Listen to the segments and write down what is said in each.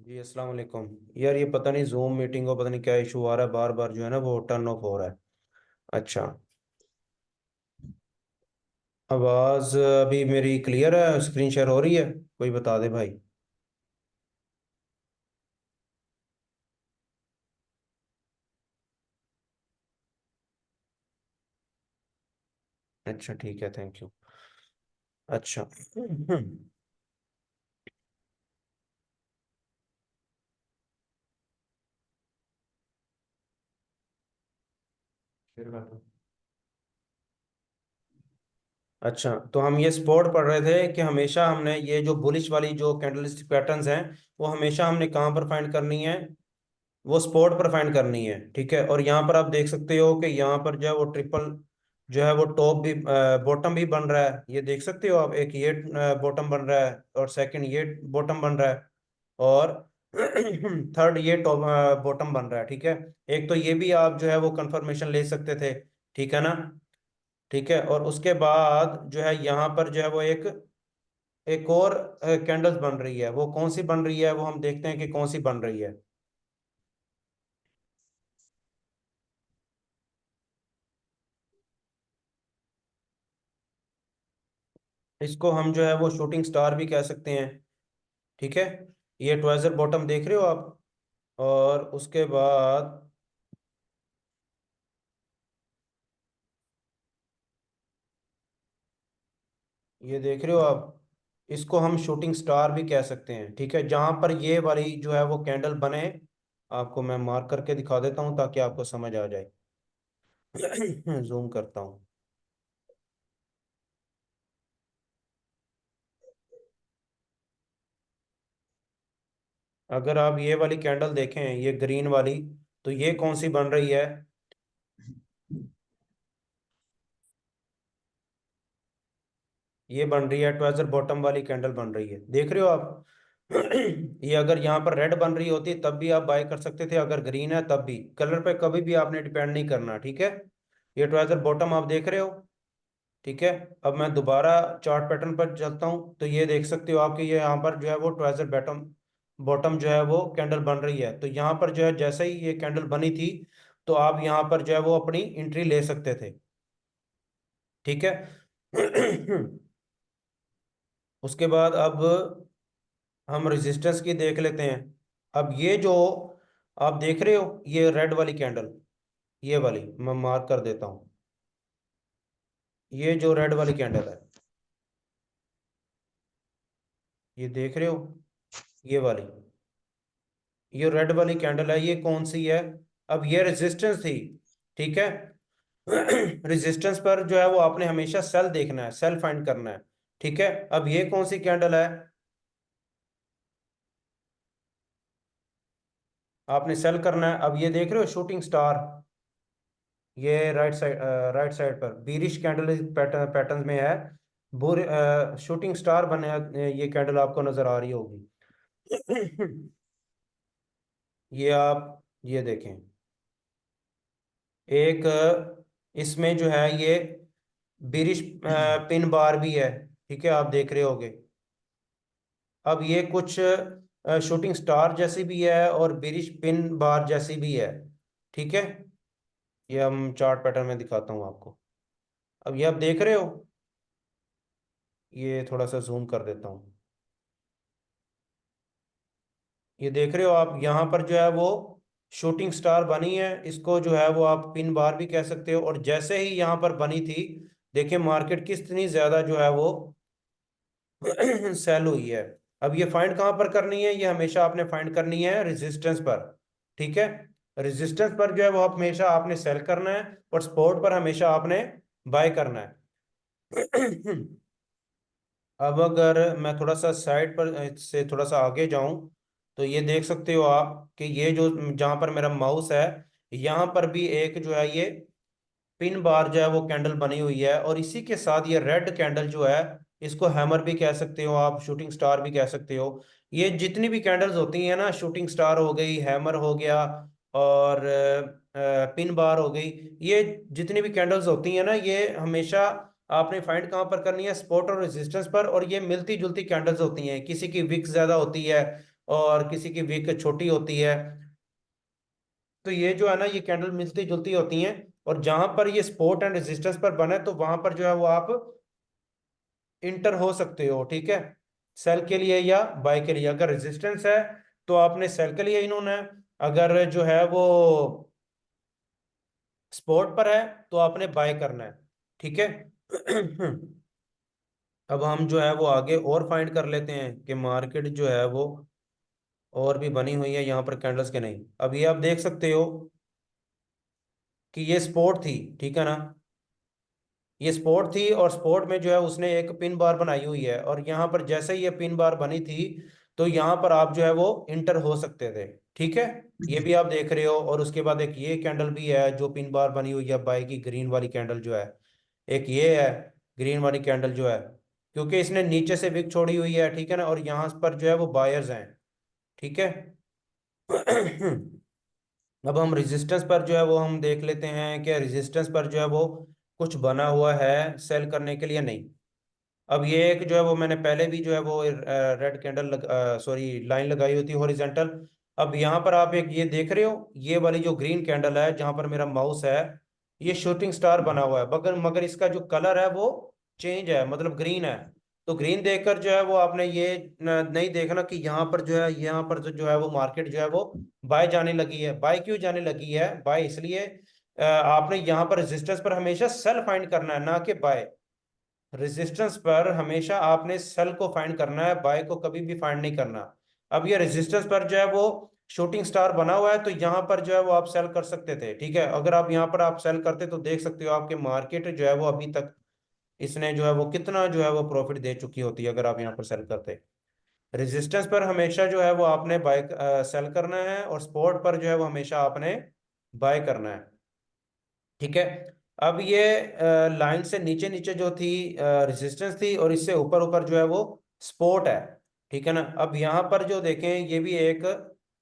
जी अस्सलाम वालेकुम। यार ये पता नहीं जूम मीटिंग को पता नहीं क्या इशू आ रहा है, बार बार जो है ना वो टर्न ऑफ हो रहा है। अच्छा। आवाज़ अभी मेरी क्लियर है? स्क्रीन शेयर हो रही है? कोई बता दे भाई। अच्छा ठीक है, थैंक यू। अच्छा। फिर बात। अच्छा, तो हम ये सपोर्ट पढ़ रहे थे कि हमेशा हमने ये जो बुलिश वाली जो कैंडलस्टिक पैटर्न्स हैं वो हमेशा हमने कहाँ पर फाइंड करनी है? वो स्पॉट पर फाइंड करनी है, ठीक है। और यहाँ पर आप देख सकते हो कि यहाँ पर जो है वो ट्रिपल जो है वो टॉप भी बॉटम भी बन रहा है, ये देख सकते हो आप। एक ये बॉटम बन रहा है और सेकंड ये बॉटम बन रहा है और थर्ड ये टॉप बॉटम बन रहा है, ठीक है। एक तो ये भी आप जो है वो कंफर्मेशन ले सकते थे, ठीक है ना। ठीक है, और उसके बाद जो है यहाँ पर जो है वो एक एक और कैंडल्स बन रही है। वो कौन सी बन रही है वो हम देखते हैं कि कौन सी बन रही है। इसको हम जो है वो शूटिंग स्टार भी कह सकते हैं, ठीक है। ये ट्वाइजर बॉटम देख रहे हो आप, और उसके बाद ये देख रहे हो आप, इसको हम शूटिंग स्टार भी कह सकते हैं, ठीक है। जहां पर ये वाली जो है वो कैंडल बने, आपको मैं मार्क करके दिखा देता हूं ताकि आपको समझ आ जाए। जूम करता हूं। अगर आप ये वाली कैंडल देखें, ये ग्रीन वाली, तो ये कौन सी बन रही है? ये बन रही है ट्वेजर बॉटम वाली कैंडल बन रही है, देख रहे हो आप। ये अगर यहाँ पर रेड बन रही होती तब भी आप बाय कर सकते थे, अगर ग्रीन है तब भी। कलर पे कभी भी आपने डिपेंड नहीं करना, ठीक है। ये ट्वेजर बॉटम आप देख रहे हो, ठीक है। अब मैं दोबारा चार्ट पैटर्न पर चलता हूँ, तो ये देख सकते हो आपके ये यहाँ पर जो है वो ट्वेजर बॉटम बॉटम जो है वो कैंडल बन रही है। तो यहाँ पर जो है जैसे ही ये कैंडल बनी थी, तो आप यहाँ पर जो है वो अपनी एंट्री ले सकते थे, ठीक है। उसके बाद अब हम रेजिस्टेंस की देख लेते हैं। अब ये जो आप देख रहे हो ये रेड वाली कैंडल, ये वाली मैं मार्क कर देता हूँ। ये जो रेड वाली कैंडल है, ये देख रहे हो, ये वाली, ये रेड वाली कैंडल है, ये कौन सी है? अब ये रेजिस्टेंस थी, ठीक है। रेजिस्टेंस पर जो है वो आपने हमेशा सेल देखना है, सेल फाइंड करना है, ठीक है। अब ये कौन सी कैंडल है? आपने सेल करना है। अब ये देख रहे हो शूटिंग स्टार, ये राइट साइड पर बीरिश कैंडल पैटर्न में है। बुर शूटिंग स्टार बने, ये कैंडल आपको नजर आ रही होगी। ये आप ये देखें, एक इसमें जो है ये बिरिश पिन बार भी है, ठीक है, आप देख रहे होगे। अब ये कुछ शूटिंग स्टार जैसी भी है और बिरिश पिन बार जैसी भी है, ठीक है। ये हम चार्ट पैटर्न में दिखाता हूँ आपको। अब ये आप देख रहे हो, ये थोड़ा सा जूम कर देता हूँ। ये देख रहे हो आप, यहाँ पर जो है वो शूटिंग स्टार बनी है, इसको जो है वो आप पिन बार भी कह सकते हो। और जैसे ही यहाँ पर बनी थी, देखिए मार्केट कितनी ज्यादा जो है वो सेल हुई है। अब ये फाइंड कहाँ पर करनी है? ये हमेशा आपने फाइंड करनी है रेजिस्टेंस पर, ठीक है। रेजिस्टेंस पर जो है वो हमेशा आपने सेल करना है और सपोर्ट पर हमेशा आपने बाय करना है। अब अगर मैं थोड़ा सा साइड पर से थोड़ा सा आगे जाऊं, तो ये देख सकते हो आप कि ये जो जहां पर मेरा माउस है, यहाँ पर भी एक जो है ये पिन बार जो है वो कैंडल बनी हुई है। और इसी के साथ ये रेड कैंडल जो है, इसको हैमर भी कह सकते हो आप, शूटिंग स्टार भी कह सकते हो। ये जितनी भी कैंडल्स होती हैं ना, शूटिंग स्टार हो गई, हैमर हो गया, और पिन बार हो गई, ये जितनी भी कैंडल्स होती हैं ना, ये हमेशा आपने फाइंड कहाँ पर करनी है? सपोर्ट और रेजिस्टेंस पर। और ये मिलती जुलती कैंडल्स होती हैं, किसी की विक्स ज्यादा होती है और किसी की विक छोटी होती है। तो ये जो है ना, ये कैंडल मिलती जुलती होती हैं। और जहां पर ये सपोर्ट एंड रेजिस्टेंस पर बने तो वहां पर जो है वो आप इंटर हो सकते हो, ठीक है, सेल के लिए या बाय के लिए। अगर रेजिस्टेंस है तो आपने सेल के लिए इन होना है, अगर जो है वो सपोर्ट पर है तो आपने बाय करना है, ठीक है। अब हम जो है वो आगे और फाइंड कर लेते हैं कि मार्केट जो है वो और भी बनी हुई है यहाँ पर कैंडल्स के नहीं। अब ये आप देख सकते हो कि ये सपोर्ट थी, ठीक है ना, ये स्पोर्ट थी और स्पोर्ट में जो है उसने एक पिन बार बनाई हुई है, और यहाँ पर जैसे ही ये पिन बार बनी थी तो यहाँ पर आप जो है वो इंटर हो सकते थे, ठीक है। ये भी आप देख रहे हो। और उसके बाद एक ये कैंडल भी है जो पिन बार बनी हुई है बाई की, ग्रीन वाली कैंडल जो है, एक ये है ग्रीन वाली कैंडल जो है, क्योंकि इसने नीचे से विक छोड़ी हुई है, ठीक है ना, और यहाँ पर जो है वो बायर्स हैं, ठीक है। अब हम रेजिस्टेंस पर जो है वो हम देख लेते हैं कि रेजिस्टेंस पर जो है वो कुछ बना हुआ है सेल करने के लिए नहीं। अब ये एक जो है वो मैंने पहले भी जो है वो रेड कैंडल सॉरी लाइन लगाई हुई थी हॉरिजॉन्टल। अब यहाँ पर आप एक ये देख रहे हो, ये वाली जो ग्रीन कैंडल है जहाँ पर मेरा माउस है, ये शूटिंग स्टार बना हुआ है, मगर मगर इसका जो कलर है वो चेंज है, मतलब ग्रीन है। तो ग्रीन देखकर जो है वो आपने ये नहीं देखना कि यहाँ पर जो है, यहाँ पर जो है वो मार्केट जो है वो बाय जाने लगी है। बाय क्यों जाने लगी है? बाय इसलिए आपने यहाँ पर रेजिस्टेंस पर हमेशा सेल फाइंड करना है, ना कि बाय। रेजिस्टेंस पर हमेशा आपने सेल को फाइंड करना है, बाय को कभी भी फाइंड नहीं करना। अब ये रेजिस्टेंस पर जो है वो शूटिंग स्टार बना हुआ है, तो यहाँ पर जो है वो आप सेल कर सकते थे, ठीक है। अगर आप यहाँ पर आप सेल करते तो देख सकते हो आपके मार्केट जो है वो अभी तक इसने जो है वो कितना जो है वो प्रॉफिट दे चुकी होती है अगर आप यहाँ पर सेल करते। रेजिस्टेंस पर हमेशा जो है वो आपने बाय सेल करना है, और सपोर्ट पर जो है वो हमेशा आपने बाय करना है, ठीक है। अब ये लाइन से नीचे नीचे जो थी रेजिस्टेंस थी, और इससे ऊपर ऊपर जो है वो सपोर्ट है, ठीक है ना। अब यहाँ पर जो देखें ये भी एक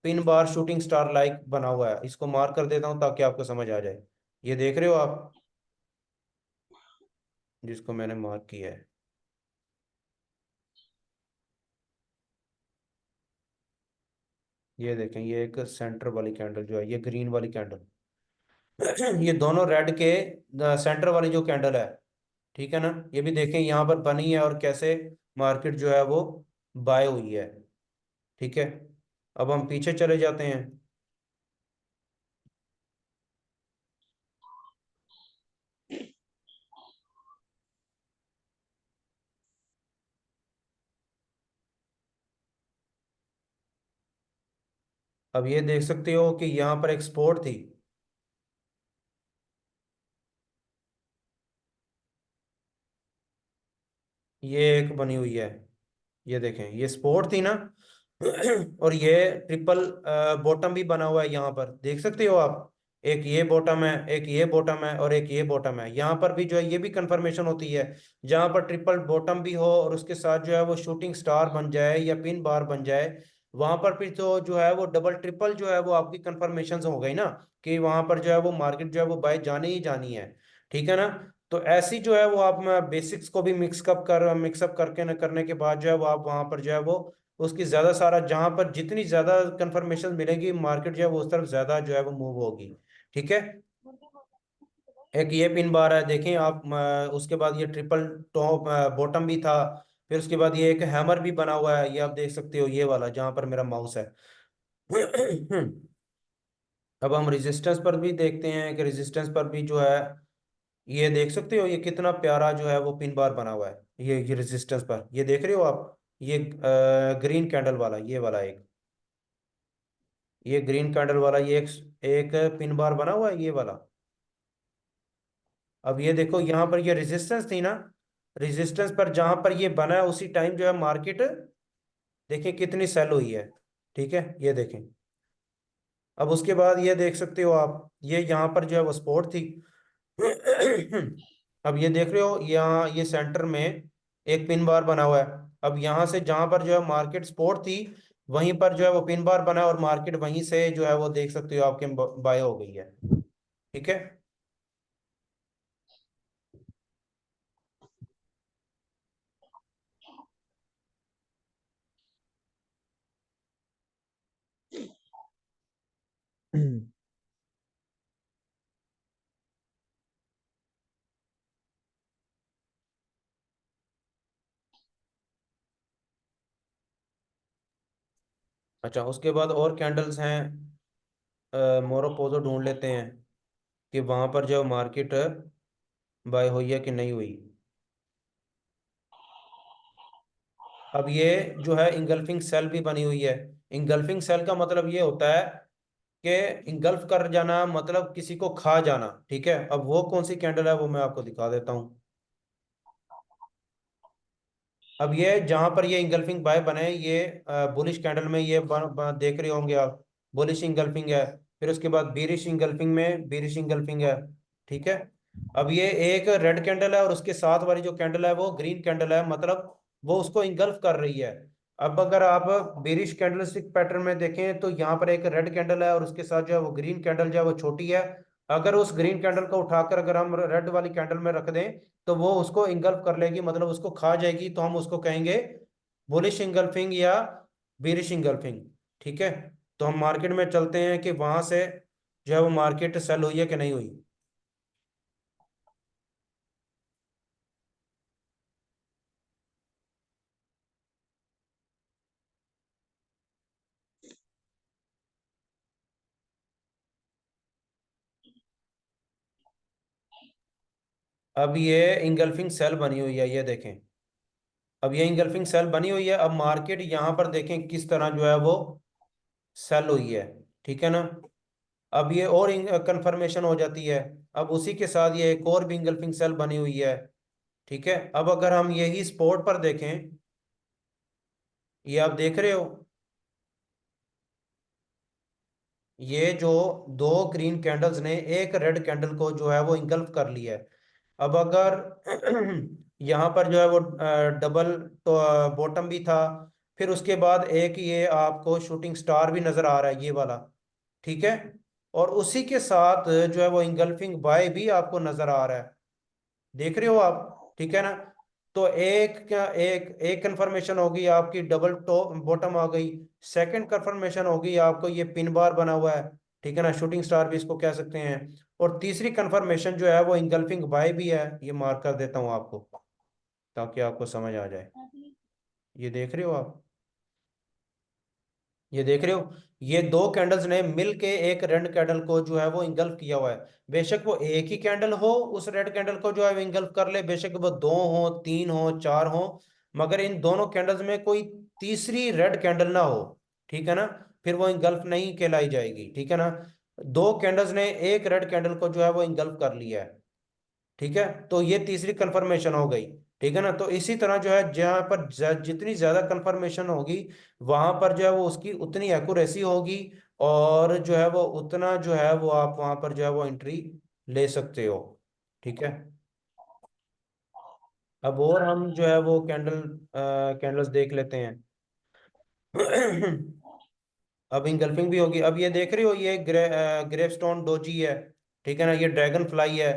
pin bar shooting star like बना हुआ है, इसको मार्क कर देता हूँ ताकि आपको समझ आ जाए। ये देख रहे हो आप, जिसको मैंने मार्क किया है, ये देखें, ये एक सेंटर वाली कैंडल जो है, ये ग्रीन वाली कैंडल, ये दोनों रेड के सेंटर वाली जो कैंडल है, ठीक है ना, ये भी देखें यहाँ पर बनी है और कैसे मार्केट जो है वो बाय हुई है, ठीक है। अब हम पीछे चले जाते हैं। अब ये देख सकते हो कि यहाँ पर एक सपोर्ट थी, ये एक बनी हुई है, ये देखें, ये सपोर्ट थी ना। और ये ट्रिपल बॉटम भी बना हुआ है, यहाँ पर देख सकते हो आप, एक ये बॉटम है, एक ये बॉटम है, और एक ये बॉटम है। यहाँ पर भी जो है ये भी कंफर्मेशन होती है, जहाँ पर ट्रिपल बॉटम भी हो और उसके साथ जो है वो शूटिंग स्टार बन जाए या पिन बार बन जाए, वहां पर फिर तो जो है वो डबल ट्रिपल जो है वो आपकी कंफर्मेशन हो गई ना, कि वहां पर जो है वो मार्केट जो है वो बाय जानी ही जानी है, ठीक है ना। तो ऐसी जो है वो आप बेसिक्स को भी मिक्सअप करके न करने के बाद जो है वो आप वहां पर जो है वो उसकी ज्यादा सारा, जहां पर जितनी ज्यादा कंफर्मेशन मिलेगी मार्केट जो है वो उस तरफ ज्यादा जो है वो मूव होगी, ठीक है। एक ये पिन बार है, देखें आप, उसके बाद ये ट्रिपल टॉप बॉटम भी था, फिर उसके बाद ये एक हैमर भी बना हुआ है, ये आप देख सकते हो, ये वाला जहां पर मेरा माउस है। अब हम रेजिस्टेंस पर भी देखते हैं कि रेजिस्टेंस पर भी जो है, ये देख सकते हो ये कितना प्यारा जो है वो पिन बार बना हुआ है, ये रेजिस्टेंस पर, ये देख रहे हो आप, ये ग्रीन कैंडल वाला, ये वाला एक, ये ग्रीन कैंडल वाला, ये एक पिन बार बना हुआ है, ये वाला। अब ये देखो यहाँ पर ये रेजिस्टेंस थी ना, रेजिस्टेंस पर जहां पर ये बना है उसी टाइम जो है मार्केट देखें कितनी सेल हुई है, ठीक है, ये देखें। अब उसके बाद ये देख सकते हो आप, ये यहाँ पर जो है वो सपोर्ट थी। अब ये देख रहे हो यहाँ ये सेंटर में एक पिन बार बना हुआ है। अब यहाँ से जहां पर जो है मार्केट सपोर्ट थी, वहीं पर जो है वो पिन बार बना है, और मार्केट वहीं से जो है वो देख सकते हो आपके बाय हो गई है, ठीक है। अच्छा, उसके बाद और कैंडल्स हैं, मोरोपोजो ढूंढ लेते हैं कि वहां पर जो मार्केट बाय हुई है कि नहीं हुई। अब ये जो है इंगल्फिंग सेल भी बनी हुई है। इंगल्फिंग सेल का मतलब ये होता है कि इंगल्फ कर जाना, मतलब किसी को खा जाना। ठीक है, अब वो कौन सी कैंडल है वो मैं आपको दिखा देता हूँ। अब ये जहां पर ये इंगल्फिंग बाय बने, ये बुलिश कैंडल में ये देख रहे होंगे आप, बुलिश इंगल्फिंग है। फिर उसके बाद बीरिश इंगल्फिंग में बीरिश इंगल्फिंग है। ठीक है। अब ये एक रेड कैंडल है और उसके साथ वाली जो कैंडल है वो ग्रीन कैंडल है, मतलब वो उसको इंगल्फ कर रही है। अब अगर आप बेरिश कैंडलस्टिक पैटर्न में देखें तो यहाँ पर एक रेड कैंडल है और उसके साथ जो है वो ग्रीन कैंडल जो है वो छोटी है। अगर उस ग्रीन कैंडल को उठाकर अगर हम रेड वाली कैंडल में रख दें तो वो उसको इंगल्फ कर लेगी, मतलब उसको खा जाएगी, तो हम उसको कहेंगे बुलिश इंगल्फिंग या बेरिश इंगल्फिंग। ठीक है। तो हम मार्केट में चलते हैं कि वहां से जो है वो मार्केट सेल हुई है कि नहीं हुई। अब ये इंगल्फिंग सेल बनी हुई है, ये देखें। अब ये इंगल्फिंग सेल बनी हुई है। अब मार्केट यहाँ पर देखें किस तरह जो है वो सेल हुई है। ठीक है ना। अब ये और कंफर्मेशन हो जाती है। अब उसी के साथ ये एक और भी इंगल्फिंग सेल बनी हुई है। ठीक है। अब अगर हम यही स्पॉट पर देखें, ये आप देख रहे हो, ये जो दो ग्रीन कैंडल्स ने एक रेड कैंडल को जो है वो इंगल्फ कर लिया है। अब अगर यहाँ पर जो है वो डबल तो बॉटम भी था, फिर उसके बाद एक ये आपको शूटिंग स्टार भी नजर आ रहा है, ये वाला। ठीक है। और उसी के साथ जो है वो इंगल्फिंग बाय भी आपको नजर आ रहा है, देख रहे हो आप। ठीक है ना। तो एक क्या, एक एक कंफर्मेशन होगी आपकी, डबल टॉप बॉटम आ गई। सेकंड कंफर्मेशन होगी आपको ये पिन बार बना हुआ है। ठीक है ना, शूटिंग स्टार भी इसको कह सकते हैं। और तीसरी कंफर्मेशन जो है वो इंगल्फिंग बाय भी है, ये मार्क कर देता हूँ आपको ताकि आपको समझ आ जाए। ये देख रहे हो आप, ये देख रहे हो, ये दो कैंडल्स ने मिल के एक रेड कैंडल को जो है वो इंगल्फ किया हुआ है। बेशक वो एक ही कैंडल हो, उस रेड कैंडल को जो है वो इंगल्फ कर ले, बेशक वो दो हो, तीन हो, चार हो, मगर इन दोनों कैंडल्स में कोई तीसरी रेड कैंडल ना हो। ठीक है ना। फिर वो इंगल्फ नहीं कहलाई जाएगी। ठीक है ना। दो कैंडल्स ने एक रेड कैंडल को जो है वो इंगल्फ कर लिया है। ठीक है। तो ये तीसरी कंफर्मेशन हो गई। ठीक है ना। तो इसी तरह जो है जहां पर जितनी ज्यादा कंफर्मेशन होगी वहां पर जो है वो उसकी उतनी एक्यूरेसी होगी, और जो है वो उतना जो है वो आप वहां पर जो है वो एंट्री ले सकते हो। ठीक है। अब और हम जो है वो कैंडल्स देख लेते हैं। अब इंगल्फिंग भी होगी। अब ये देख रहे हो, ये ग्रेवस्टोन डोजी है। ठीक है ना, ये ड्रैगन फ्लाई है।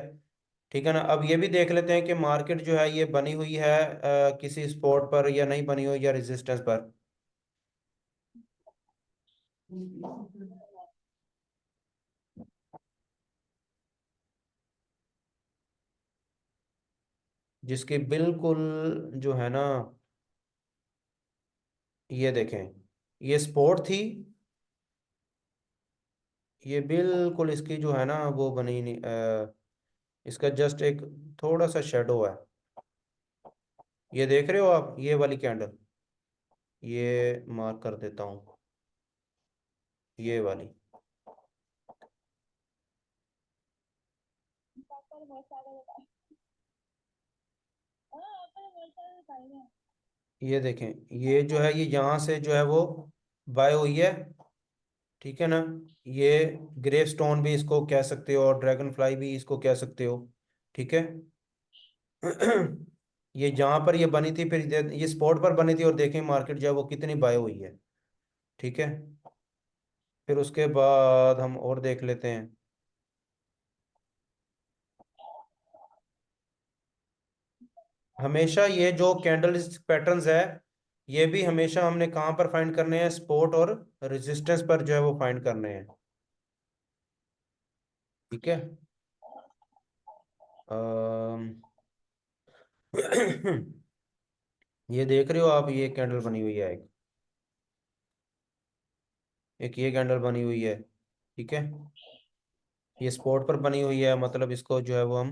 ठीक है ना। अब ये भी देख लेते हैं कि मार्केट जो है ये बनी हुई है किसी स्पॉट पर या नहीं बनी हुई, या रेजिस्टेंस पर। जिसकी बिल्कुल जो है ना, ये देखें, ये स्पॉट थी, ये बिल्कुल इसकी जो है ना वो बनी नहीं, इसका जस्ट एक थोड़ा सा शेडो है। ये देख रहे हो आप, ये वाली कैंडल, ये मार्क कर देता हूँ, ये वाली। ये देखें, ये जो है ये यहाँ से जो है वो बाय हुई है। ठीक है ना। ये ग्रेव स्टोन भी इसको कह सकते हो और ड्रैगन फ्लाई भी इसको कह सकते हो। ठीक है। ये जहां पर ये बनी थी, फिर ये स्पॉट पर बनी थी, और देखें मार्केट जो है वो कितनी बाय हुई है। ठीक है। फिर उसके बाद हम और देख लेते हैं। हमेशा ये जो कैंडल पैटर्न्स है, ये भी हमेशा हमने कहाँ पर फाइंड करने हैं, स्पॉट और रेजिस्टेंस पर जो है वो फाइंड करने हैं। ठीक है। अम, ये देख रहे हो आप, ये कैंडल बनी हुई है, एक ये कैंडल बनी हुई है। ठीक है, ये स्पॉट पर बनी हुई है, मतलब इसको जो है वो हम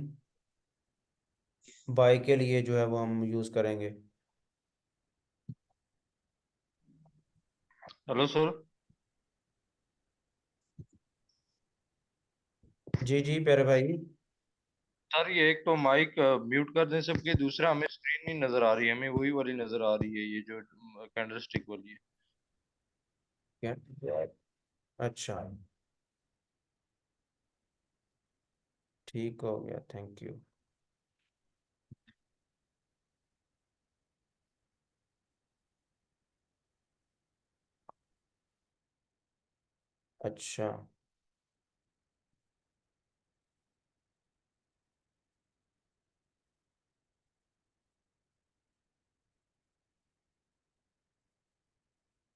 बाय के लिए जो है वो हम यूज करेंगे। Hello sir. जी जी प्यारे भाई। सर ये एक तो माइक म्यूट कर दें सबके, दूसरा हमें स्क्रीन नहीं नजर आ रही है, हमें वही वाली नजर आ रही है, ये जो कैंडल स्टिक वाली है। क्या? अच्छा, ठीक हो गया, थैंक यू। अच्छा,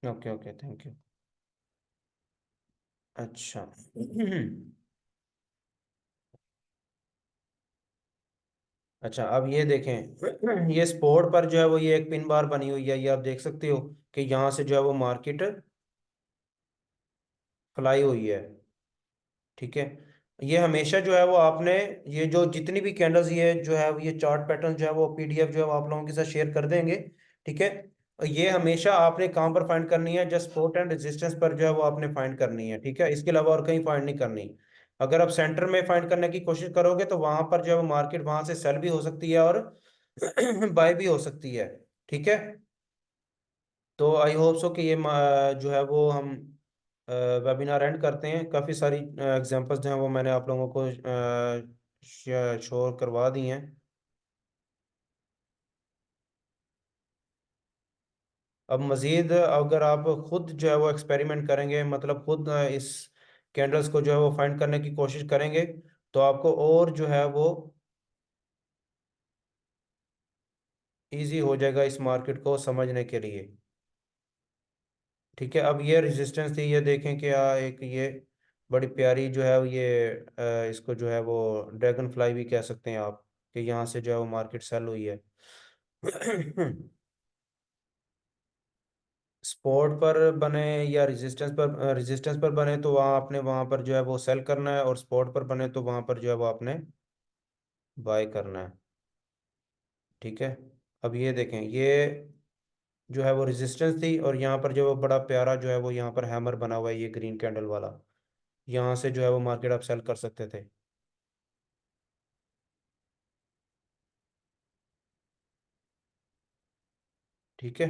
ओके ओके, थैंक यू। अच्छा। अच्छा, अब ये देखें, ये स्पोर्ट पर जो है वो ये एक पिन बार बनी हुई है, ये आप देख सकते हो कि यहाँ से जो है वो मार्केट फ्लाई हुई है। ठीक है, ये हमेशा जो है वो आपने, ये जो जितनी भी कैंडल्स ये जो है ये चार्ट पैटर्न जो है वो पीडीएफ जो है वो आप लोगों के साथ शेयर कर देंगे। ठीक है, ये हमेशा आपने कहाँ पर फाइंड करनी है, जस्ट सपोर्ट एंड रेजिस्टेंस पर जो है वो आपने फाइंड करनी है। ठीक है, इसके अलावा और कहीं फाइंड नहीं करनी। अगर आप सेंटर में फाइंड करने की कोशिश करोगे तो वहां पर जो है वो मार्केट वहां से सेल भी हो सकती है और बाय भी हो सकती है। ठीक है, तो आई होप सो कि ये जो है वो हम वेबिनार एंड करते हैं। काफ़ी सारी एग्जांपल्स जो हैं वो मैंने आप लोगों को शो करवा दी हैं। अब मज़ीद अगर आप खुद जो है वो एक्सपेरिमेंट करेंगे, मतलब खुद इस कैंडल्स को जो है वो फाइंड करने की कोशिश करेंगे, तो आपको और जो है वो इजी हो जाएगा इस मार्केट को समझने के लिए। ठीक है, अब ये रेजिस्टेंस थी, ये देखें कि एक ये बड़ी प्यारी जो है ये इसको जो है वो ड्रैगन फ्लाई भी कह सकते हैं आप, कि यहाँ से जो है वो मार्केट सेल हुई है। सपोर्ट पर बने या रेजिस्टेंस पर बने तो वहाँ आपने वहाँ पर जो है वो सेल करना है, और सपोर्ट पर बने तो वहाँ पर जो है वो आपने बाय करना है। ठीक है, अब ये देखें, ये जो है वो रेजिस्टेंस थी, और यहाँ पर जो वो बड़ा प्यारा जो है वो यहाँ पर हैमर बना हुआ है, ये ग्रीन कैंडल वाला, यहाँ से जो है वो मार्केट आप सेल कर सकते थे। ठीक है,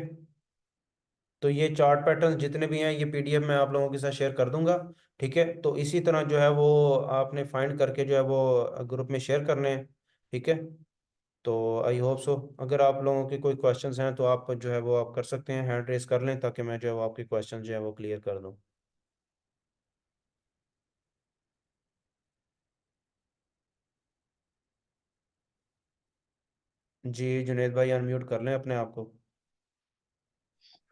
तो ये चार्ट पैटर्न जितने भी हैं ये पीडीएफ में आप लोगों के साथ शेयर कर दूंगा। ठीक है, तो इसी तरह जो है वो आपने फाइंड करके जो है वो ग्रुप में शेयर करने हैं। ठीक है, तो आई होप सो, अगर आप लोगों के कोई क्वेश्चंस हैं तो आप जो है वो आप कर सकते हैं, हैंड रेस कर लें, ताकि मैं जो है वो आपके क्वेश्चन जो है वो क्लियर कर दूं। जी जुनेद भाई, अनम्यूट कर लें अपने आप को।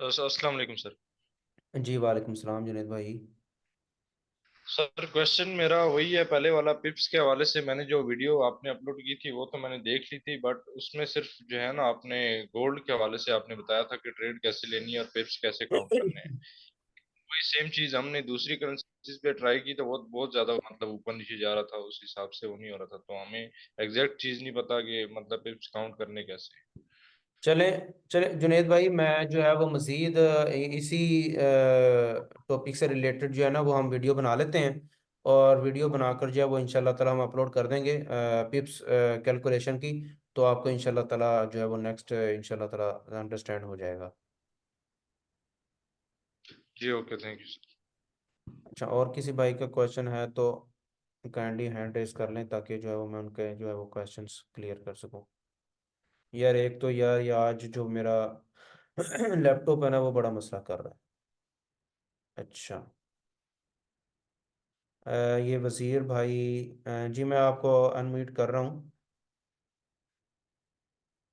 अस्सलाम वालेकुम सर। जी वालेकुम सलाम जुनेद भाई। सर क्वेश्चन मेरा वही है, पहले वाला पिप्स के हवाले से। मैंने जो वीडियो आपने अपलोड की थी वो तो मैंने देख ली थी, बट उसमें सिर्फ जो है ना, आपने गोल्ड के हवाले से आपने बताया था कि ट्रेड कैसे लेनी है और पिप्स कैसे काउंट करने हैं। वही सेम चीज हमने दूसरी करेंसीज पे ट्राई की तो बहुत बहुत ज्यादा मतलब ऊपर नीचे जा रहा था, उस हिसाब से वो नहीं हो रहा था, तो हमें एग्जैक्ट चीज नहीं पता कि मतलब पिप्स काउंट करने कैसे। चले चले जुनेद भाई, मैं जो है वो मज़ीद इसी टॉपिक से रिलेटेड जो है ना वो हम वीडियो बना लेते हैं, और वीडियो बनाकर जो है वो इंशाल्लाह ताला हम अपलोड कर देंगे पिप्स कैलकुलेशन की। तो आपको इंशाल्लाह ताला जो है वो नेक्स्ट इंशाल्लाह ताला अंडरस्टैंड हो जाएगा। जी ओके, थैंक यू सर। अच्छा, और किसी भाई का क्वेश्चन है तो काइंडली हैंड रेस कर लें, ताकि जो है वो मैं उनके जो है वो क्वेश्चंस क्लियर कर सकूं। यार एक तो यार ये आज जो मेरा लैपटॉप है ना वो बड़ा मसला कर रहा है। अच्छा, ये वज़ीर भाई, जी मैं आपको अनम्यूट कर रहा हूँ।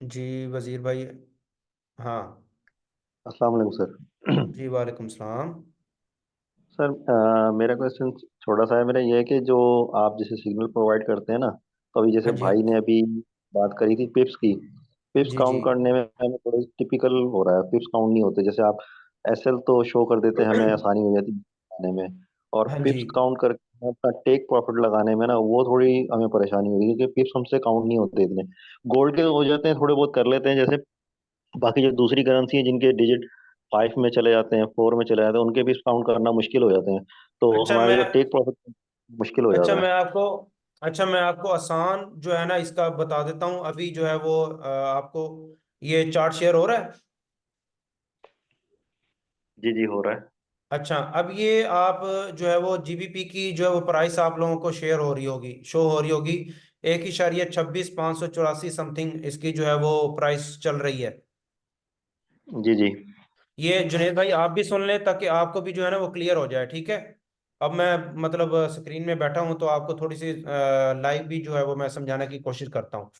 जी वज़ीर भाई, हाँ। अस्सलाम वालेकुम सर। जी वालेकुम सलाम। सर मेरा क्वेश्चन छोटा सा है। मेरा ये है कि जो आप जैसे सिग्नल प्रोवाइड करते हैं ना, तो अभी जैसे हाँ जी। भाई ने अभी बात करी थी पिप्स की। पिप्स जी जी। काउंट करने में हमें थोड़ा टिपिकल हो रहा है, पिप्स काउंट नहीं होते। जैसे आप एसएल तो शो कर देते हैं, हमें आसानी हो जाती है लगाने में। और हाँ जी। पिप्स काउंट करके हमें अपना टेक प्रॉफिट लगाने में ना वो थोड़ी हमें परेशानी होगी, क्योंकि पिप्स हमसे काउंट नहीं होते इतने। गोल्ड के हो जाते हैं, थोड़े बहुत कर लेते हैं। जैसे बाकी जो दूसरी करेंसी है जिनके डिजिट 5 में चले जाते हैं, 4 में चले जाते हैं, उनके भी काउंट करना मुश्किल हो जाते हैं। तो अच्छा हमारे मैं जो टेक प्रॉफिट मुश्किल हो अच्छा जाता मैं है। आपको अच्छा मैं आपको आसान जो है ना इसका बता देता हूँ। अभी जो है वो आपको ये चार्ट शेयर हो रहा है। जी जी, हो रहा है। अच्छा, अब ये आप जो है वो जीबीपी की जो है वो प्राइस आप लोगों को शेयर हो रही होगी, शो हो रही होगी। 1,26,584 समथिंग इसकी जो है वो प्राइस चल रही है। जी जी। ये जुनेद भाई आप भी सुन लें ताकि आपको भी जो है ना वो क्लियर हो जाए, ठीक है। अब मैं मतलब स्क्रीन में बैठा हूं तो आपको थोड़ी सी लाइव भी जो है वो मैं समझाने की कोशिश करता हूँ।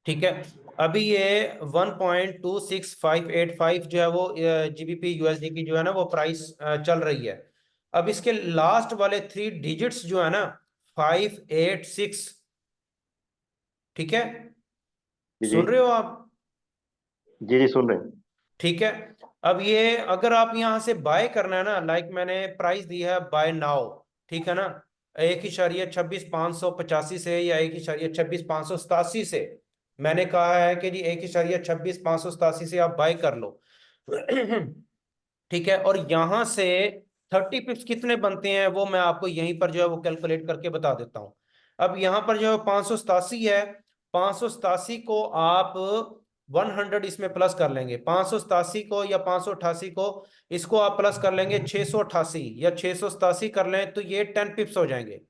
ठीक है। अभी ये 1.26585 जो है वो जीबीपी यूएसडी की जो है ना वो प्राइस चल रही है। अब इसके लास्ट वाले 3 डिजिट्स जो है ना 586। ठीक है, जी जी। सुन रहे हो आप? जी जी, सुन रहे हैं। ठीक है। अब ये अगर आप यहां से बाय करना है ना, लाइक मैंने प्राइस दी है बाय नाउ, ठीक है ना, 1,26,585 से या 1,26,587 से मैंने कहा है कि जी 1,26,587 से आप बाय कर लो। ठीक है। और यहां से 30 पिप्स कितने बनते हैं वो मैं आपको यहीं पर जो है वो कैलकुलेट करके बता देता हूं। अब यहां पर जो है 587 है, 587 को आप 100 इसमें प्लस कर लेंगे, 587 को या 588 को इसको आप प्लस कर लेंगे 688 या 687 कर लें तो ये 10 पिप्स हो जाएंगे।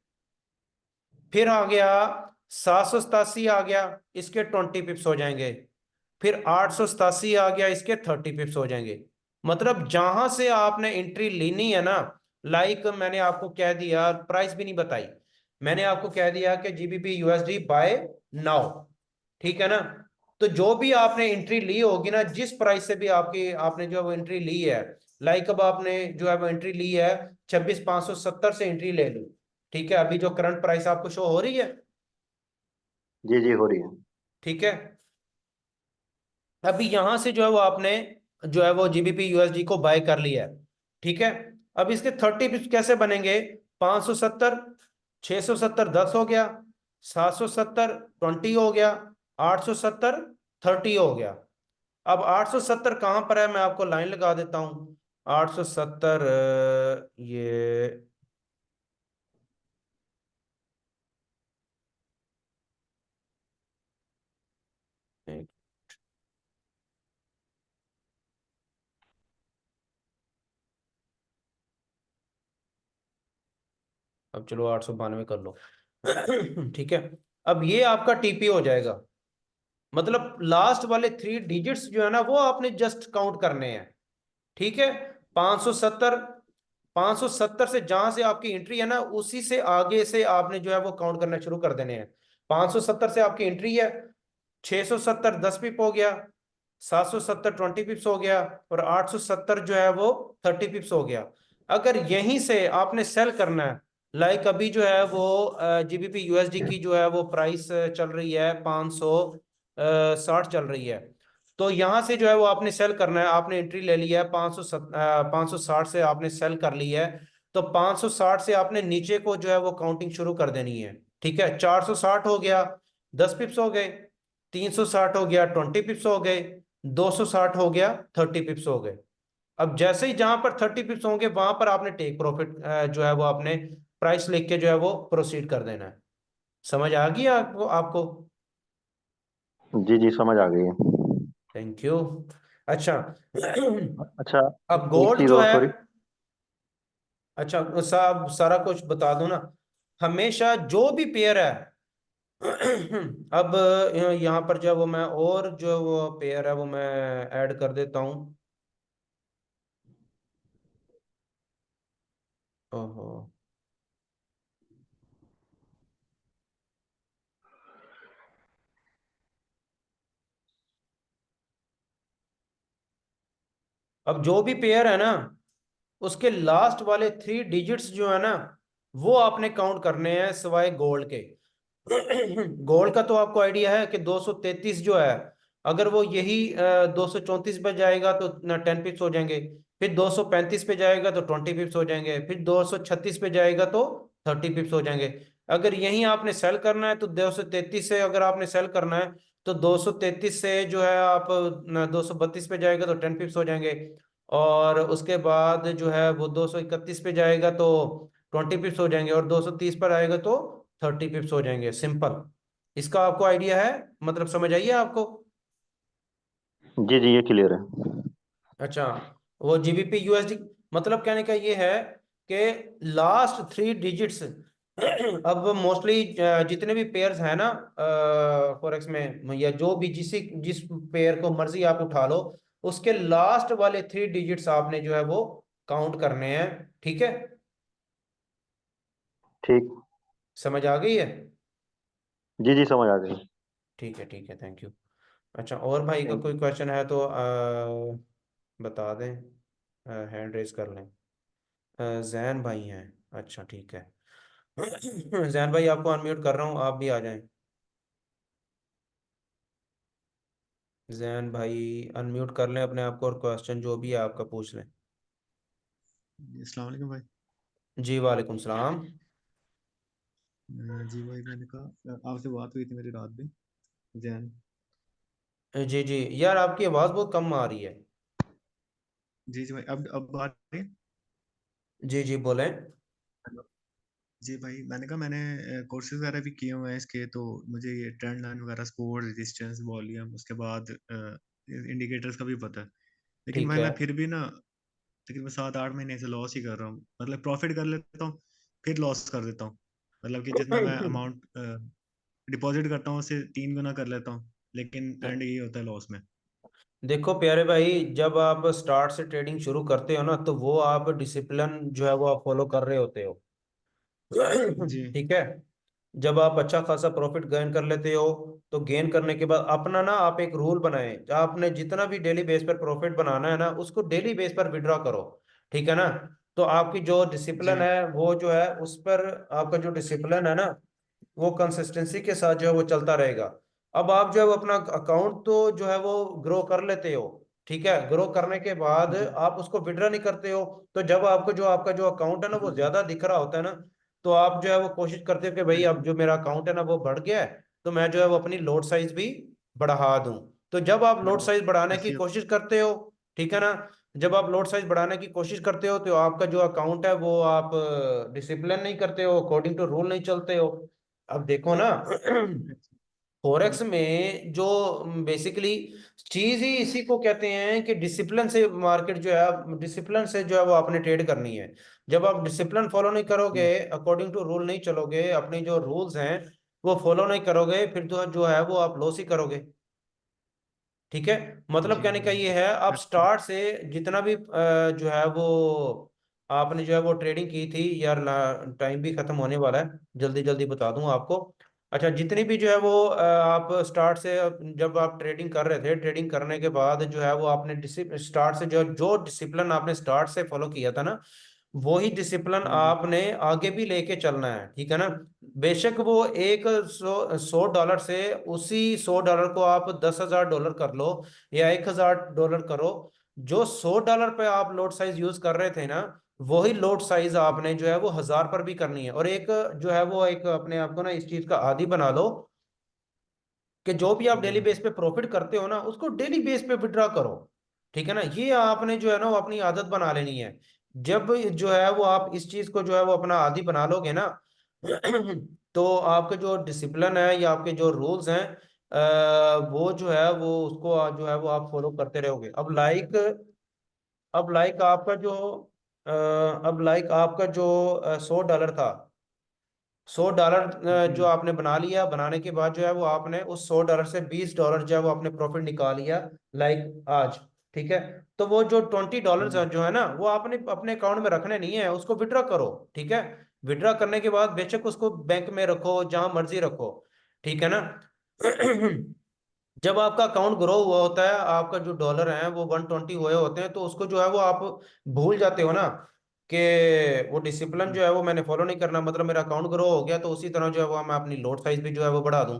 फिर आ गया 787 आ गया, इसके 20 पिप्स हो जाएंगे। फिर 887 आ गया, इसके 30 पिप्स हो जाएंगे। मतलब जहां से आपने एंट्री लेनी है ना, लाइक मैंने आपको कह दिया, प्राइस भी नहीं बताई, मैंने आपको कह दिया कि जीबीपी यूएसडी बाय नाउ, ठीक है ना। तो जो भी आपने एंट्री ली होगी ना, जिस प्राइस से भी आपकी आपने जो है वो एंट्री ली है, लाइक अब आपने जो है वो एंट्री ली है 26,570 से एंट्री ले ली, ठीक है, अभी जो करंट प्राइस आपको शो हो रही है, जी जी, हो रही है। ठीक है। अभी यहां से जो है वो आपने जो है वो जीबीपी यूएसडी को बाय कर लिया है, ठीक है। अब इसके 30 पिप्स कैसे बनेंगे? 570, 670 10 हो गया, 770 20 हो गया, 870 30 हो गया। अब 870 कहां पर है मैं आपको लाइन लगा देता हूं। 870 ये अब चलो 892 कर लो। ठीक है। अब ये आपका टीपी हो जाएगा। मतलब लास्ट वाले 3 डिजिट्स जो है ना वो आपने जस्ट काउंट करने हैं, ठीक है। 570, 570 से जहां से आपकी एंट्री है ना उसी से आगे से आपने जो है वो काउंट करना शुरू कर देने हैं। 570 से आपकी एंट्री है, 670 10 पिप हो गया, 770 20 पिप्स हो गया, और 870 जो है वो 30 पिप्स हो गया। अगर यहीं से आपने सेल करना है, लाइक अभी जो है वो जीबीपी यूएसडी की जो है वो प्राइस चल रही है 560 चल रही है। तो यहां से जो है वो आपने सेल करना है, आपने एंट्री ले लिया है 560 से आपने सेल कर ली है। तो 560 से आपने नीचे को जो है वो काउंटिंग शुरू कर देनी है, ठीक है। 460 हो गया, 10 पिप्स हो गए, 360 हो गया, 20 पिप्स हो गए, 260 हो गया, 30 पिप्स हो गए। अब जैसे ही जहां पर 30 पिप्स होंगे वहां पर आपने टेक प्रॉफिट जो है वो आपने प्राइस लिख के जो है वो प्रोसीड कर देना है। समझ आ गई आपको आपको? जी जी, समझ आ गई है। Thank you. अच्छा। अच्छा, अब एक गोल्ड चीज जो और, है, सॉरी। अच्छा साहब सारा कुछ बता दो ना। हमेशा जो भी पेयर है, अब यहाँ पर जो है वो मैं और जो वो पेयर है वो मैं ऐड कर देता हूँ। ओहो। अब जो भी पेयर है ना उसके लास्ट वाले 3 डिजिट्स जो है ना वो आपने काउंट करने हैं सिवाय गोल्ड के। गोल्ड का तो आपको आइडिया है कि 233 जो है, अगर वो यही 234 पे जाएगा तो 10 पिप्स हो जाएंगे, फिर 235 पे जाएगा तो 20 पिप्स हो जाएंगे, फिर 236 पे जाएगा तो 30 पिप्स हो जाएंगे। अगर यही आपने सेल करना है तो 233 से अगर आपने सेल करना है तो 233 से जो है आप 232 पे जाएगा तो 10 पिप्स हो जाएंगे, और उसके बाद जो है वो 231 पे जाएगा तो 20 पिप्स हो जाएंगे, और 230 पर आएगा तो 30 पिप्स हो जाएंगे। सिंपल। इसका आपको आइडिया है, मतलब समझ आइए आपको। जी जी, ये क्लियर है। अच्छा, वो जीबीपी यूएसडी, मतलब कहने का ये है कि लास्ट 3 डिजिट्स अब मोस्टली जितने भी पेयर्स हैं ना फॉरेक्स में, या जो भी जिस पेयर को मर्जी आप उठा लो, उसके लास्ट वाले 3 डिजिट्स आपने जो है वो काउंट करने हैं। ठीक है, ठीक। समझ आ गई है? जी जी, समझ आ गई। ठीक है, ठीक है, थैंक यू। अच्छा, और भाई का थैंक कोई यू। क्वेश्चन है तो बता दें, हैंड रेज कर लें। जैन भाई हैं, अच्छा ठीक है। जैन भाई आपको अनम्यूट कर रहा हूँ, आप भी आ जाएं। जैन भाई अनम्यूट कर लें अपने आप को, और क्वेश्चन जो भी है आपका पूछ लें। अस्सलाम वालेकुम भाई। जी वालेकुम सलाम। जी भाई, मैंने कहा आपसे बात हुई थी मेरी रात भी, जैन। जी जी, यार आपकी आवाज़ बहुत कम आ रही है। जी जी भाई, अब बात रही है? जी जी बोलें। हेलो। जी भाई, मैंने कहा मैंने कोर्सेज वगैरह भी किए हुए हैं इसके, तो मुझे ये ट्रेंड लाइन वगैरह, स्कोर, रेजिस्टेंस, वॉल्यूम, उसके बाद इंडिकेटर्स का भी पता है। लेकिन ठीक भाई है। मैं फिर भी ना तकरीबन 7-8 महीने से लॉस ही कर रहा हूँ। मतलब प्रॉफिट कर लेता हूँ, फिर लॉस कर देता हूँ। मतलब कि जितना मैं अमाउंट डिपॉजिट करता हूँ उससे 3 गुना कर लेता हूँ, लेकिन एंड यही होता है लॉस में। देखो प्यारे भाई, जब आप स्टार्ट से ट्रेडिंग शुरू करते हो ना तो वो आप डिसिप्लिन जो है वो आप फॉलो कर रहे होते हो। जी ठीक है। जब आप अच्छा खासा प्रॉफिट गेन कर लेते हो तो गेन करने के बाद अपना ना आप एक रूल बनाए, आपने जितना भी डेली बेस पर प्रॉफिट बनाना है ना उसको डेली बेस पर विड्रॉ करो। ठीक है ना? तो आपकी जो डिसिप्लिन जी है वो जो है उस पर, आपका जो डिसिप्लिन है ना वो कंसिस्टेंसी के साथ जो है वो चलता रहेगा। अब आप जो है वो अपना अकाउंट तो जो है वो ग्रो कर लेते हो। ठीक है, ग्रो करने के बाद जी आप उसको विड्रॉ नहीं करते हो। तो जब आपको जो आपका जो अकाउंट है ना वो जी ज्यादा दिख रहा होता है ना, तो आप जो है वो कोशिश करते हो कि भाई अब जो मेरा अकाउंट है ना वो बढ़ गया है, तो मैं जो है वो अपनी लोड साइज भी बढ़ा दूं। तो जब आप लोड बढ़ाओ, साइज बढ़ाने की ऐसी कोशिश करते हो, ठीक है ना, जब आप लोड साइज बढ़ाने की कोशिश करते हो तो आपका जो अकाउंट है वो आप डिसिप्लिन नहीं करते हो, अकॉर्डिंग टू रूल नहीं चलते हो। अब देखो ना, फॉरेक्स में जो बेसिकली चीज ही इसी को कहते हैं कि डिसिप्लिन से मार्केट जो है, डिसिप्लिन से जो है वो आपने ट्रेड करनी है। जब आप डिसिप्लिन फॉलो नहीं करोगे, अकॉर्डिंग टू रूल नहीं चलोगे, अपने जो रूल्स हैं वो फॉलो नहीं करोगे, फिर तो जो है वो आप लॉस ही करोगे। ठीक है, मतलब जी कहने का जी ये है, आप स्टार्ट से जितना भी जो है वो आपने जो है वो ट्रेडिंग की थी यार, टाइम भी खत्म होने वाला है, जल्दी जल्दी बता दूं आपको। अच्छा, जितनी भी जो है वो आप स्टार्ट से जब आप ट्रेडिंग कर रहे थे, ट्रेडिंग करने के बाद जो है वो आपने स्टार्ट से जो जो डिसिप्लिन आपने स्टार्ट से फॉलो किया था ना, वही डिसिप्लिन हाँ जी आपने आगे भी लेके चलना है। ठीक है ना? बेशक वो एक सौ डॉलर से, उसी $100 को आप $10,000 कर लो या $1,000 करो, जो $100 पे आप लोड साइज यूज कर रहे थे ना, वही लोड साइज आपने जो है वो 1,000 पर भी करनी है। और एक जो है वो एक अपने आप को ना इस चीज का आदी बना लो कि जो भी आप जी डेली बेस पे प्रॉफिट करते हो ना उसको डेली बेस पे विड्रॉ करो। ठीक है ना? ये आपने जो है ना वो अपनी आदत बना लेनी है। जब जो है वो आप इस चीज को जो है वो अपना आदी बना लोगे ना, तो आपके जो डिसिप्लिन है या आपके जो रूल्स हैं वो जो है वो उसको जो है वो आप फॉलो करते रहोगे। अब लाइक आपका जो अब लाइक आपका जो $100 था, $100 जो जी आपने बना लिया, बनाने के बाद जो है वो आपने उस $100 से $20 जो है वो आपने प्रॉफिट निकाल लिया, लाइक आज। ठीक है, तो वो जो $20 जी जो है ना वो आपने अपने अकाउंट में रखने नहीं है, उसको विड्रॉ करो। ठीक है, विड्रॉ करने के बाद बेशक उसको बैंक में रखो, जहां मर्जी रखो। ठीक है ना? जब आपका अकाउंट ग्रो हुआ होता है, आपका जो डॉलर है वो 120 हुए होते हैं, तो उसको जो है वो आप भूल जाते हो ना, कि वो डिसिप्लिन जो है वो मैंने फॉलो नहीं करना, मतलब मेरा अकाउंट ग्रो हो गया तो उसी तरह जो है वो मैं अपनी लोड साइज भी जो है वो बढ़ा दूं।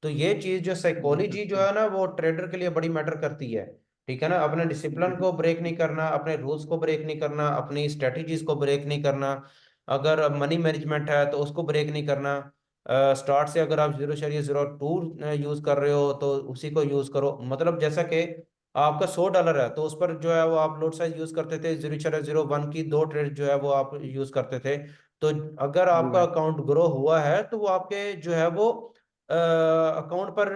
तो ये चीज जो साइकोलॉजी जो है ना वो ट्रेडर के लिए बड़ी मैटर करती है। ठीक है ना, अपने डिसिप्लिन को ब्रेक नहीं करना, अपने रूल्स को ब्रेक नहीं करना, अपनी स्ट्रेटजीज को ब्रेक नहीं करना। अगर मनी मैनेजमेंट है तो उसको ब्रेक नहीं करना। स्टार्ट से अगर आप 0.02 यूज कर रहे हो तो उसी को यूज करो। मतलब जैसा कि आपका $100 है तो उस पर जो है वो आप लोड साइज यूज करते थे 0.01 की, 2 ट्रेड जो है वो आप यूज करते थे। तो अगर जी आपका भाई। अकाउंट ग्रो हुआ है तो वो आपके जो है वो अकाउंट पर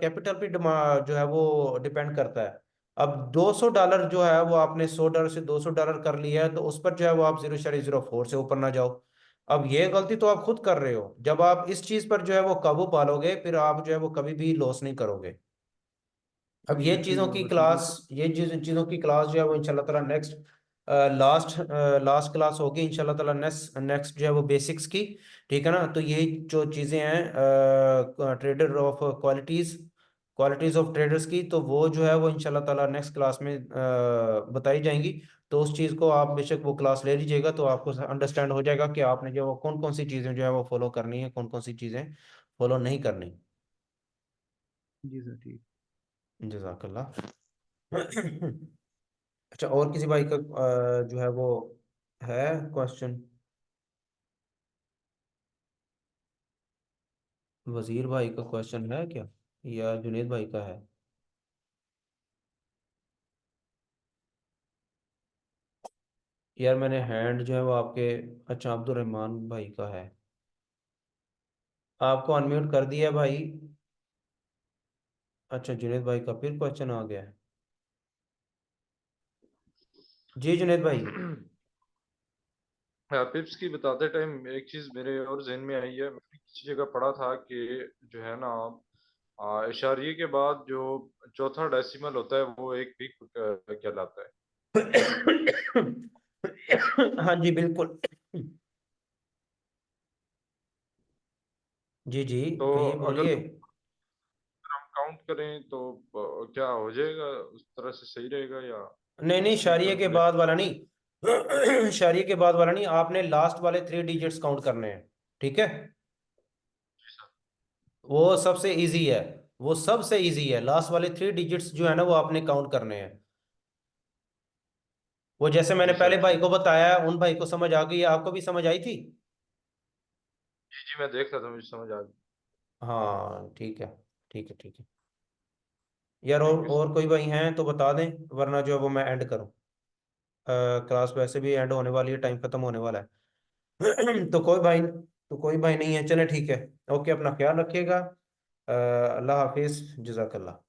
कैपिटल पे जो है वो डिपेंड करता है। अब $200 जो है वो आपने $100 से $200 कर लिया है तो उस पर जो है वो आप 0.04 से ऊपर ना जाओ। अब ये गलती तो आप खुद कर रहे हो। जब आप इस चीज पर जो है वो काबू पालोगे फिर आप जो है वो कभी भी लॉस नहीं करोगे। अब ये एग्जैक्टली चीजों वो की मतलब क्लास, ये चीजों की क्लास जो है वो इंशाल्लाह ताला नेक्स्ट लास्ट लास्ट क्लास होगी इंशाल्लाह ताला। नेक्स्ट नेक्स्ट जो है वो बेसिक्स की। ठीक है ना, तो यही जो चीजें हैं trader of qualities, qualities of traders की, तो वो जो है वो इंशाल्लाह ताला नेक्स्ट क्लास में बताई जाएंगी। तो उस चीज को आप बेशक वो क्लास ले लीजिएगा तो आपको अंडरस्टैंड हो जाएगा कि आपने जो वो कौन कौन सी चीजें जो है वो फॉलो करनी है, कौन कौन सी चीजें फॉलो नहीं करनी। जी सर ठीक। जजाकल्लाह। अच्छा, और किसी भाई का जो है वो है क्वेश्चन? वजीर भाई का क्वेश्चन है क्या, या जुनेद भाई का है? यार मैंने हैंड जो है वो आपके, अच्छा अब्दुल रहमान भाई का है, आपको अनम्यूट कर दिया भाई। अच्छा जुनेद भाई का फिर क्वेश्चन आ गया है। जी जुनेद भाई। पिप्स की बताते टाइम एक चीज मेरे और जहन में आई है। मैंने किसी जगह पढ़ा था कि जो है ना इशारिये के बाद जो चौथा डेसिमल होता है वो एक पिप कहलाता है। हाँ जी बिल्कुल। जी जी, तो कहिए अगर बोलिए। हम काउंट करें तो क्या हो जाएगा, उस तरह से सही रहेगा या नहीं नहीं, उसमें शारिये के कैलकुलेट? बाद वाला नहीं। शारिये के बाद वाला नहीं, आपने लास्ट वाले 3 डिजिट्स काउंट करने हैं। ठीक है, वो सबसे इजी है। वो सबसे इजी है, लास्ट वाले 3 डिजिट्स जो है ना वो आपने काउंट करने हैं। वो जैसे मैंने जी पहले सर भाई ठीक। को बताया, उन भाई को समझ आ गई, आपको भी समझ आई थी? जी जी मैं देख रहा था, मुझे समझ आ गई। हाँ ठीक है, ठीक है, ठीक है। यार थैंक यू और सर। कोई भाई हैं तो बता दें, वरना जो है वो मैं एंड करूँ। क्लास वैसे भी एंड होने वाली है, टाइम खत्म होने वाला है। तो कोई भाई नहीं है, चले ठीक है। ओके, अपना ख्याल रखिएगा। अल्लाह हाफिज, जजाकल्ला।